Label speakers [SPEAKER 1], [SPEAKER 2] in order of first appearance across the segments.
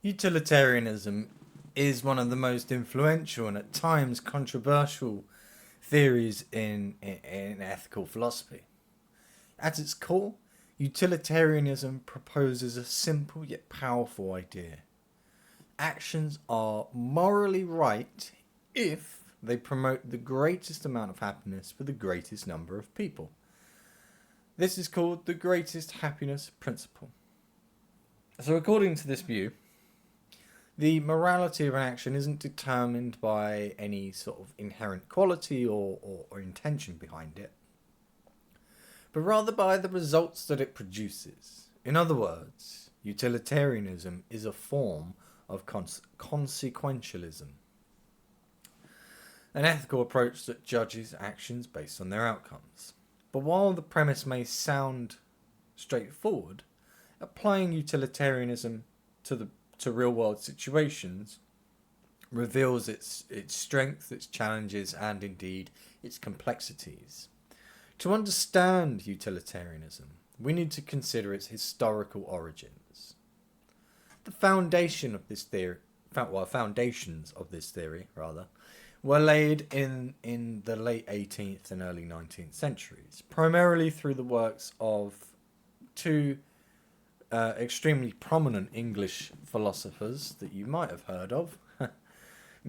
[SPEAKER 1] Utilitarianism is one of the most influential and at times controversial theories in ethical philosophy. At its core, utilitarianism proposes a simple yet powerful idea. Actions are morally right if they promote the greatest amount of happiness for the greatest number of people. This is called the greatest happiness principle. So according to this view, the morality of an action isn't determined by any sort of inherent quality or intention behind it, but rather by the results that it produces. In other words, utilitarianism is a form of consequentialism, an ethical approach that judges actions based on their outcomes. But while the premise may sound straightforward, applying utilitarianism to real-world situations reveals its strengths, its challenges, and indeed its complexities. To understand utilitarianism, we need to consider its historical origins. The foundations of this theory, were laid in the late 18th and early 19th centuries, primarily through the works of two extremely prominent English philosophers that you might have heard of,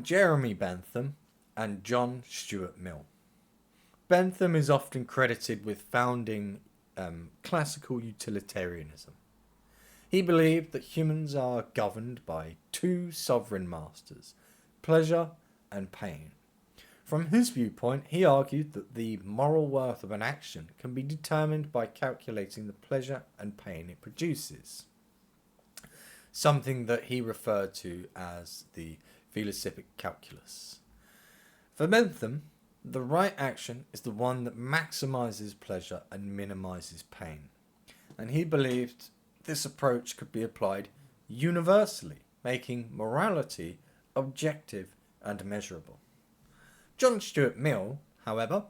[SPEAKER 1] Jeremy Bentham and John Stuart Mill. Bentham is often credited with founding classical utilitarianism. He believed that humans are governed by two sovereign masters, pleasure and pain. From his viewpoint, he argued that the moral worth of an action can be determined by calculating the pleasure and pain it produces, something that he referred to as the philosophic calculus. For Bentham, the right action is the one that maximizes pleasure and minimizes pain, and he believed this approach could be applied universally, making morality objective and measurable. John Stuart Mill, however,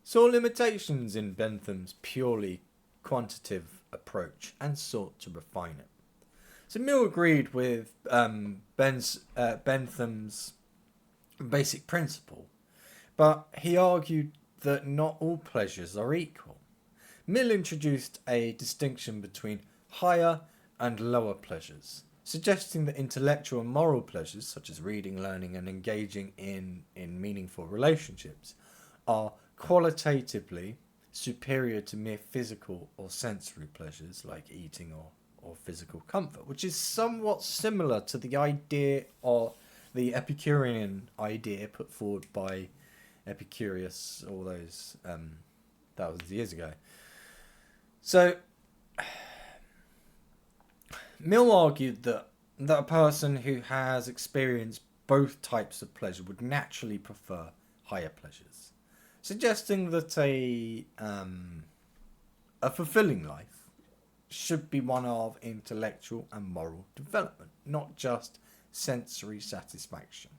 [SPEAKER 1] saw limitations in Bentham's purely quantitative approach and sought to refine it. So Mill agreed with Bentham's basic principle, but he argued that not all pleasures are equal. Mill introduced a distinction between higher and lower pleasures, suggesting that intellectual and moral pleasures, such as reading, learning, and engaging in meaningful relationships, are qualitatively superior to mere physical or sensory pleasures like eating or physical comfort, which is somewhat similar to the idea or the Epicurean idea put forward by Epicurus all those thousands of years ago. So Mill argued that a person who has experienced both types of pleasure would naturally prefer higher pleasures, suggesting that a fulfilling life should be one of intellectual and moral development, not just sensory satisfaction.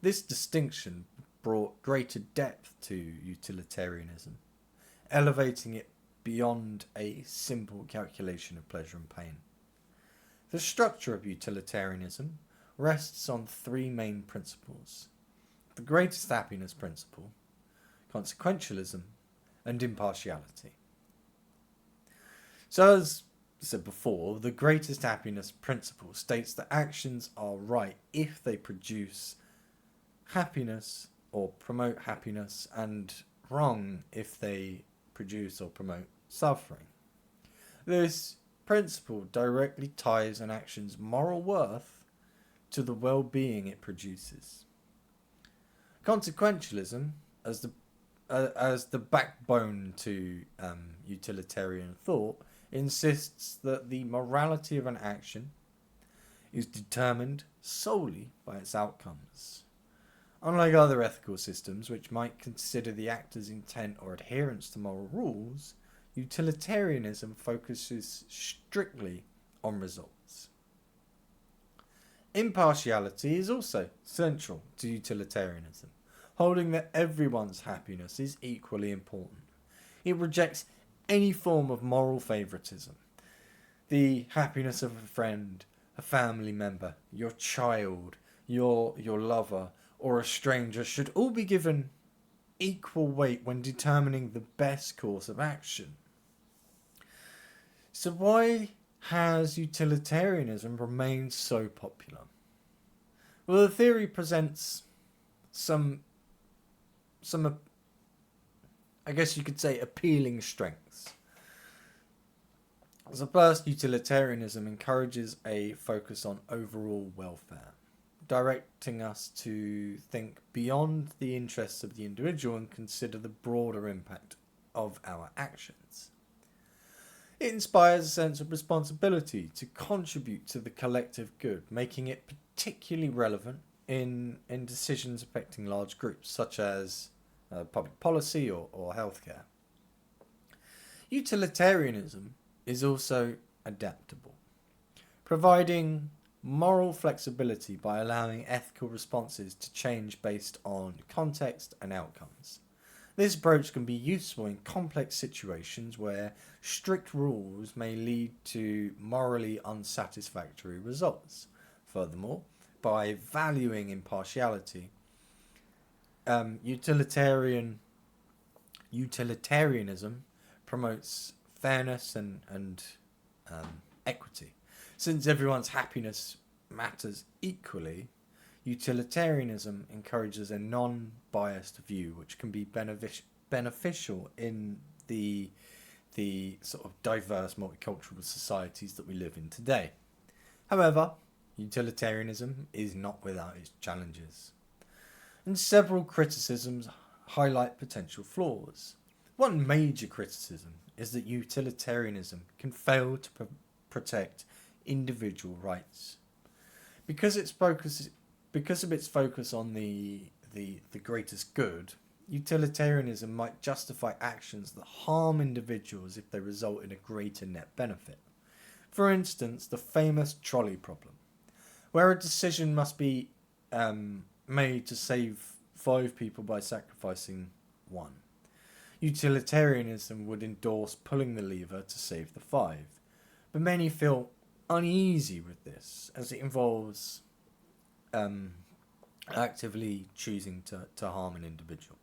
[SPEAKER 1] This distinction brought greater depth to utilitarianism, elevating it beyond a simple calculation of pleasure and pain. The structure of utilitarianism rests on three main principles: the greatest happiness principle, consequentialism, and impartiality. So as I said before, the greatest happiness principle states that actions are right if they produce happiness or promote happiness, and wrong if they produce or promote suffering. This principle directly ties an action's moral worth to the well-being it produces. Consequentialism, as the backbone to utilitarian thought, insists that the morality of an action is determined solely by its outcomes. Unlike other ethical systems, which might consider the actor's intent or adherence to moral rules, utilitarianism focuses strictly on results. Impartiality is also central to utilitarianism, holding that everyone's happiness is equally important. It rejects any form of moral favoritism. The happiness of a friend a family member, your child, your lover, or a stranger should all be given equal weight when determining the best course of action. So why has utilitarianism remained so popular? Well, the theory presents some I guess you could say appealing strengths. So first, utilitarianism encourages a focus on overall welfare, directing us to think beyond the interests of the individual and consider the broader impact of our actions. It inspires a sense of responsibility to contribute to the collective good, making it particularly relevant in decisions affecting large groups, such as public policy or healthcare. Utilitarianism is also adaptable, providing moral flexibility by allowing ethical responses to change based on context and outcomes. This approach can be useful in complex situations where strict rules may lead to morally unsatisfactory results. Furthermore, by valuing impartiality, utilitarianism promotes fairness and equity. Since everyone's happiness matters equally, utilitarianism encourages a non-biased view, which can be beneficial in the sort of diverse multicultural societies that we live in today. However, utilitarianism is not without its challenges, and several criticisms highlight potential flaws. One major criticism is that utilitarianism can fail to protect individual rights. Because of its focus on the greatest good, utilitarianism might justify actions that harm individuals if they result in a greater net benefit. For instance, the famous Trolley Problem, where a decision must be made to save 5 people by sacrificing 1. Utilitarianism would endorse pulling the lever to save the 5, but many feel uneasy with this as it involves actively choosing to harm an individual.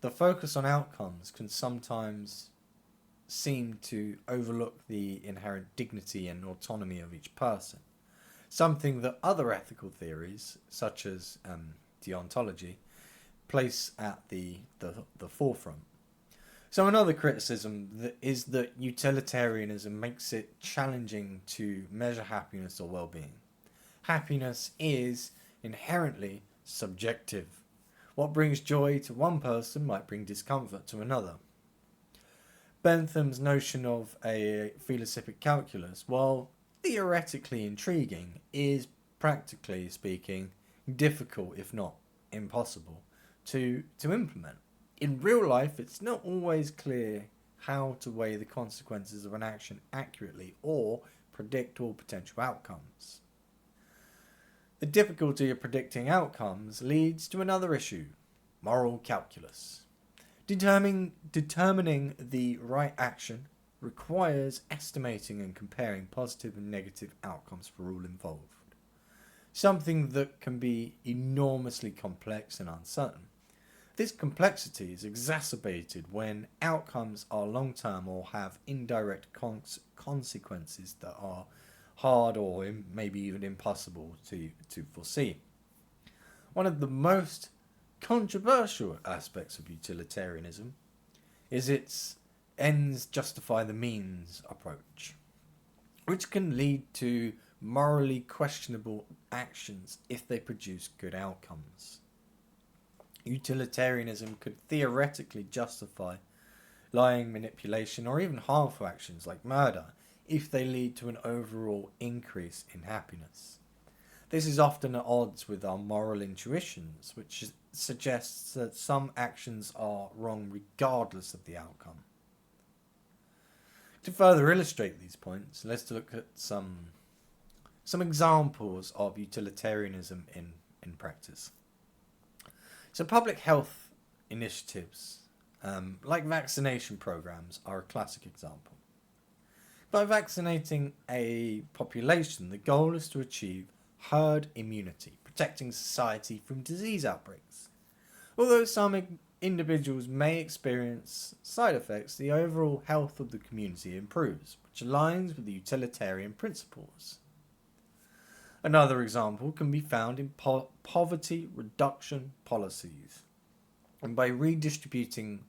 [SPEAKER 1] The focus on outcomes can sometimes seem to overlook the inherent dignity and autonomy of each person, something that other ethical theories, such as Deontology, place at the forefront. So another criticism is that utilitarianism makes it challenging to measure happiness or well-being. Happiness is inherently subjective. What brings joy to one person might bring discomfort to another. Bentham's notion of a philosophic calculus, while theoretically intriguing, is practically speaking difficult, if not impossible, to implement. In real life, it's not always clear how to weigh the consequences of an action accurately or predict all potential outcomes. The difficulty of predicting outcomes leads to another issue: moral calculus. Determining the right action requires estimating and comparing positive and negative outcomes for all involved, something that can be enormously complex and uncertain. This complexity is exacerbated when outcomes are long-term or have indirect consequences that are hard or maybe even impossible to foresee. One of the most controversial aspects of utilitarianism is its ends justify the means approach, which can lead to morally questionable actions if they produce good outcomes. Utilitarianism could theoretically justify lying, manipulation, or even harmful actions like murder if they lead to an overall increase in happiness. This is often at odds with our moral intuitions, which suggests that some actions are wrong regardless of the outcome. To further illustrate these points, let's look at some examples of utilitarianism in practice. So public health initiatives, like vaccination programs, are a classic example. By vaccinating a population, the goal is to achieve herd immunity, protecting society from disease outbreaks. Although some individuals may experience side effects, the overall health of the community improves, which aligns with the utilitarian principles. Another example can be found in poverty reduction policies. And by redistributing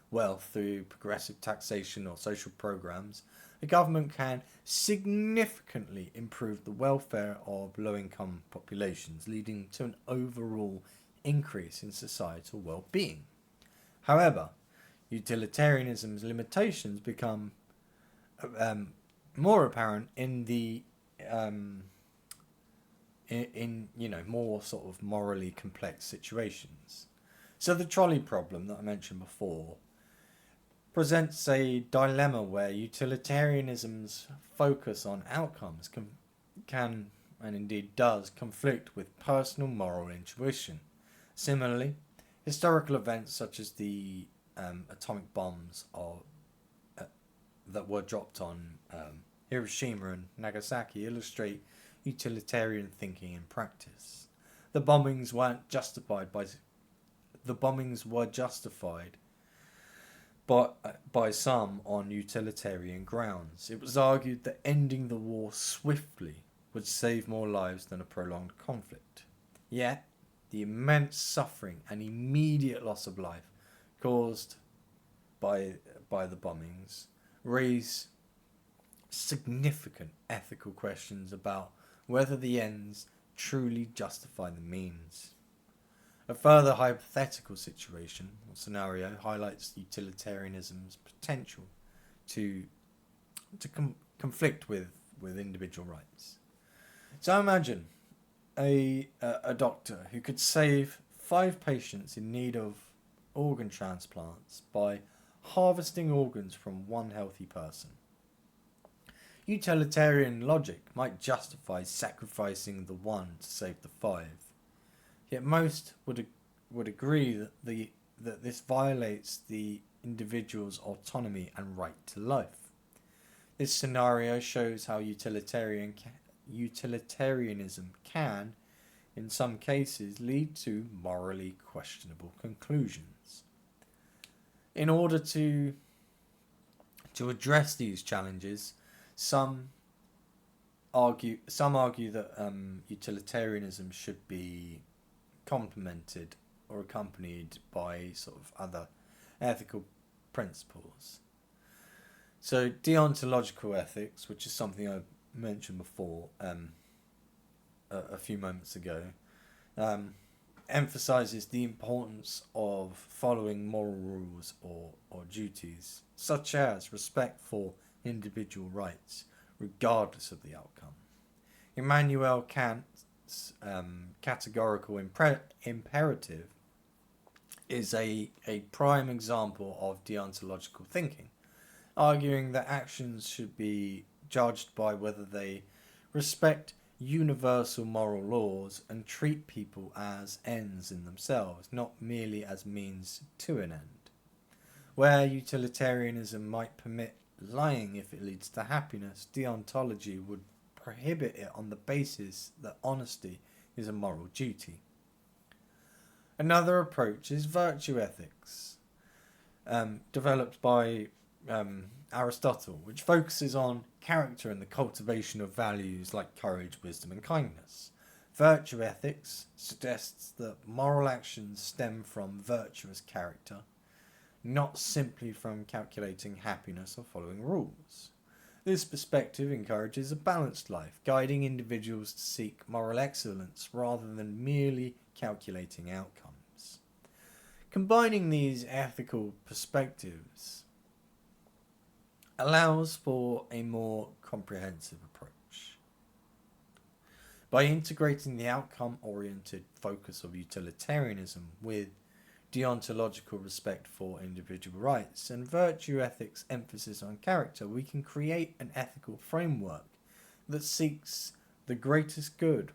[SPEAKER 1] wealth through progressive taxation or social programs, the government can significantly improve the welfare of low-income populations, leading to an overall increase in societal well-being. However, utilitarianism's limitations become more apparent in the more sort of morally complex situations. So the trolley problem that I mentioned before presents a dilemma where utilitarianism's focus on outcomes can and indeed does conflict with personal moral intuition. Similarly, historical events such as the atomic bombs that were dropped on Hiroshima and Nagasaki illustrate utilitarian thinking in practice. The bombings were justified by some on utilitarian grounds. It was argued that ending the war swiftly would save more lives than a prolonged conflict. Yet, the immense suffering and immediate loss of life caused by the bombings raise significant ethical questions about whether the ends truly justify the means. A further hypothetical situation or scenario highlights utilitarianism's potential to conflict with individual rights. So imagine a doctor who could save 5 patients in need of organ transplants by harvesting organs from one healthy person. Utilitarian logic might justify sacrificing the one to save the 5. Yet most would agree that this violates the individual's autonomy and right to life. This scenario shows how utilitarianism can, in some cases, lead to morally questionable conclusions. In order to address these challenges, some argue that utilitarianism should be complemented or accompanied by sort of other ethical principles. So deontological ethics, which is something I mentioned before a few moments ago, emphasizes the importance of following moral rules or duties, such as respect for individual rights, regardless of the outcome. Immanuel Kant's categorical imperative is a prime example of deontological thinking, arguing that actions should be judged by whether they respect universal moral laws and treat people as ends in themselves, not merely as means to an end. Where utilitarianism might permit lying if it leads to happiness, deontology would prohibit it on the basis that honesty is a moral duty. Another approach is virtue ethics, developed by Aristotle, which focuses on character and the cultivation of values like courage, wisdom, and kindness. Virtue ethics suggests that moral actions stem from virtuous character, not simply from calculating happiness or following rules. This perspective encourages a balanced life, guiding individuals to seek moral excellence rather than merely calculating outcomes. Combining these ethical perspectives allows for a more comprehensive approach. By integrating the outcome-oriented focus of utilitarianism with deontological respect for individual rights and virtue ethics emphasis on character, we can create an ethical framework that seeks the greatest good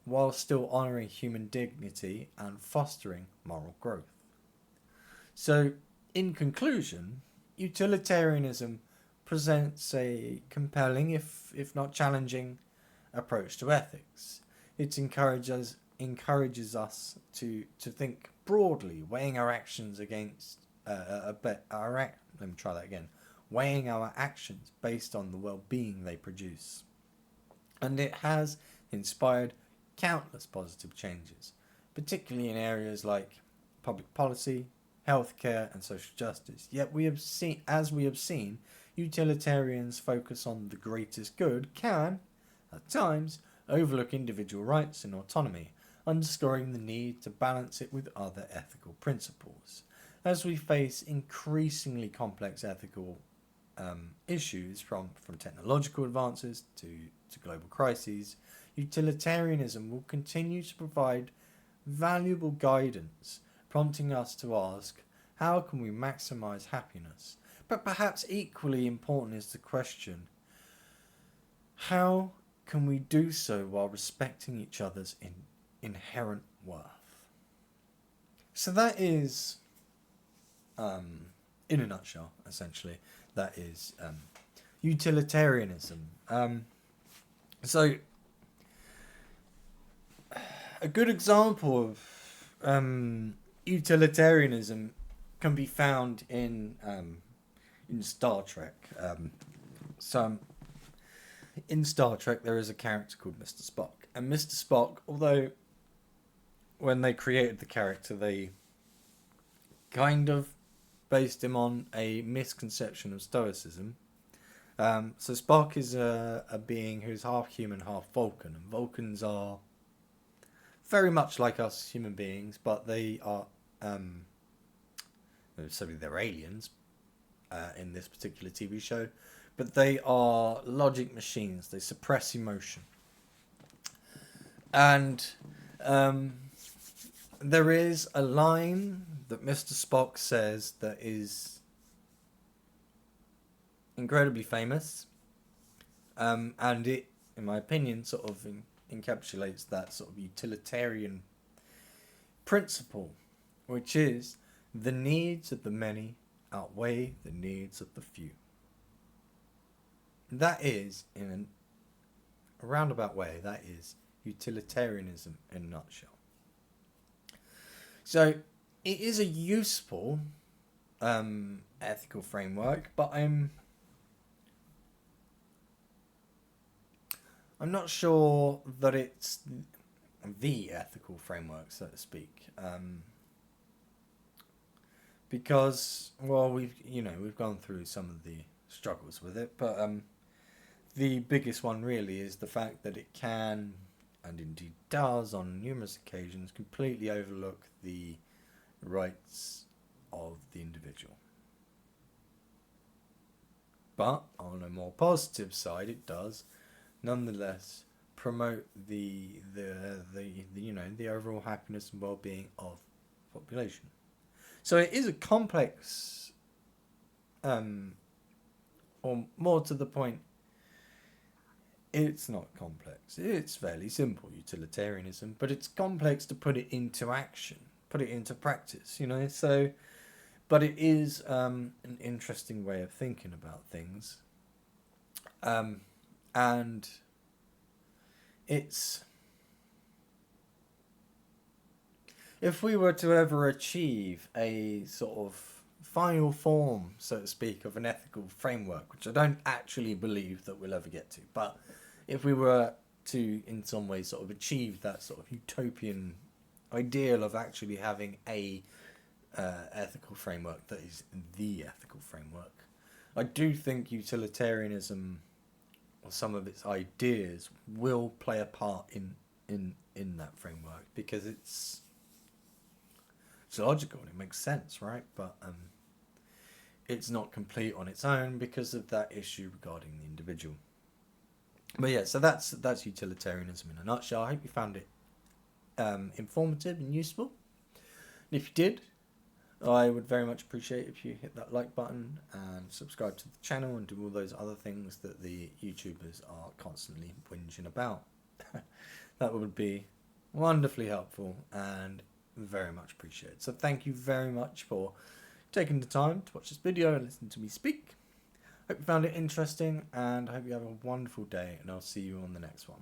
[SPEAKER 1] while still honouring human dignity and fostering moral growth. So, in conclusion, utilitarianism presents a compelling, if not challenging, approach to ethics. It encourages us to think broadly, weighing our actions against let me try that again. Weighing our actions based on the well-being they produce. And it has inspired countless positive changes, particularly in areas like public policy, healthcare, and social justice. Yet we have seen, utilitarians focus on the greatest good can, at times, overlook individual rights and autonomy, underscoring the need to balance it with other ethical principles. As we face increasingly complex ethical issues from technological advances to global crises, utilitarianism will continue to provide valuable guidance, prompting us to ask, how can we maximize happiness? But perhaps equally important is the question, how can we do so while respecting each other's inherent worth? So that is, in a nutshell, essentially, that is utilitarianism. So a good example of utilitarianism can be found in Star Trek. In Star Trek, there is a character called Mr. Spock, and Mr. Spock, although when they created the character, they kind of based him on a misconception of Stoicism. So Spock is a being who's half human, half Vulcan, and Vulcans are very much like us human beings, but they are so they're aliens in this particular TV show, but they are logic machines. They suppress emotion, and there is a line that Mr. Spock says that is incredibly famous, and it, in my opinion, sort of encapsulates that sort of utilitarian principle, which is the needs of the many outweigh the needs of the few. That is, in a roundabout way, that is utilitarianism in a nutshell. So it is a useful ethical framework, but I'm not sure that it's the ethical framework, so to speak, because, well, we've gone through some of the struggles with it, but the biggest one really is the fact that it can, and indeed does on numerous occasions, completely overlook the rights of the individual. But on a more positive side, it does nonetheless promote the overall happiness and well-being of the population. So it is a complex, or more to the point, it's not complex. It's fairly simple, utilitarianism, but it's complex to put it into action, put it into practice, so, but it is an interesting way of thinking about things. And it's, if we were to ever achieve a sort of final form, so to speak, of an ethical framework, which I don't actually believe that we'll ever get to, but if we were to, in some way, sort of achieve that sort of utopian ideal of actually having a ethical framework that is the ethical framework, I do think utilitarianism, or some of its ideas, will play a part in that framework, because it's logical and it makes sense, right? But it's not complete on its own because of that issue regarding the individual. But yeah, so that's utilitarianism in a nutshell. I hope you found it informative and useful. And if you did, I would very much appreciate if you hit that like button and subscribe to the channel and do all those other things that the YouTubers are constantly whinging about. That would be wonderfully helpful and very much appreciated. So thank you very much for taking the time to watch this video and listen to me speak. Hope you found it interesting, and I hope you have a wonderful day, and I'll see you on the next one.